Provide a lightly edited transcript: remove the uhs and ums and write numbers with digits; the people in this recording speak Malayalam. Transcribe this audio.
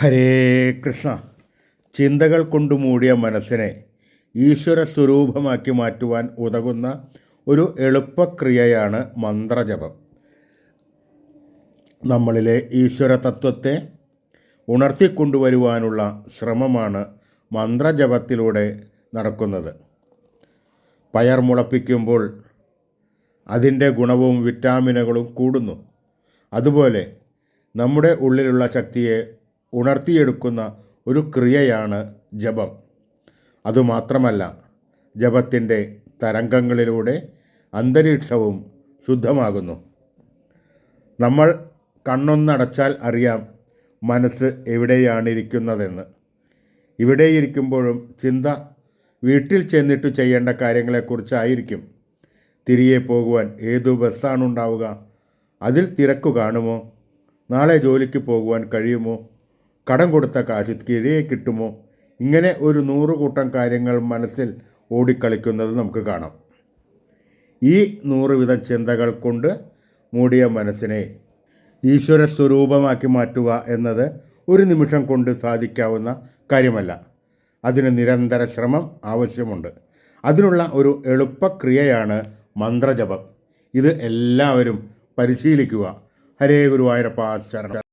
ഹരേ കൃഷ്ണ. ചിന്തകൾ കൊണ്ട് മൂടിയ മനസ്സിനെ ഈശ്വര സ്വരൂപമാക്കി മാറ്റുവാൻ ഉതകുന്ന ഒരു എളുപ്പക്രിയയാണ് മന്ത്രജപം. നമ്മളിലെ ഈശ്വര തത്വത്തെ ഉണർത്തിക്കൊണ്ടുവരുവാനുള്ള ശ്രമമാണ് മന്ത്രജപത്തിലൂടെ നടക്കുന്നത്. പയർ മുളപ്പിക്കുമ്പോൾ അതിൻ്റെ ഗുണവും വിറ്റാമിനുകളും കൂടുന്നു. അതുപോലെ നമ്മുടെ ഉള്ളിലുള്ള ശക്തിയെ ഉണർത്തിയെടുക്കുന്ന ഒരു ക്രിയയാണ് ജപം. അതുമാത്രമല്ല, ജപത്തിൻ്റെ തരംഗങ്ങളിലൂടെ അന്തരീക്ഷവും ശുദ്ധമാകുന്നു. നമ്മൾ കണ്ണൊന്നടച്ചാൽ അറിയാം മനസ്സ് എവിടെയാണിരിക്കുന്നതെന്ന്. ഇവിടെയിരിക്കുമ്പോഴും ചിന്ത വീട്ടിൽ ചെന്നിട്ട് ചെയ്യേണ്ട കാര്യങ്ങളെക്കുറിച്ചായിരിക്കും. തിരികെ പോകുവാൻ ഏതു ബസ്സാണുണ്ടാവുക? അതിൽ തിരക്ക് കാണുമോ? നാളെ ജോലിക്ക് പോകുവാൻ കഴിയുമോ? കടം കൊടുത്ത കാശ് തിരികെ കിട്ടുമോ? ഇങ്ങനെ ഒരു 100 കൂട്ടം കാര്യങ്ങൾ മനസ്സിൽ ഓടിക്കളിക്കുന്നത് നമുക്ക് കാണാം. ഈ 100 വിധം ചിന്തകൾ കൊണ്ട് മൂടിയ മനസ്സിനെ ഈശ്വര സ്വരൂപമാക്കി മാറ്റുക എന്നത് ഒരു നിമിഷം കൊണ്ട് സാധിക്കാവുന്ന കാര്യമല്ല. അതിന് നിരന്തര ശ്രമം ആവശ്യമുണ്ട്. അതിനുള്ള ഒരു എളുപ്പക്രിയയാണ് മന്ത്രജപം. ഇത് എല്ലാവരും പരിശീലിക്കുക. ഹരേ ഗുരുവായൂരപ്പ ശരണം.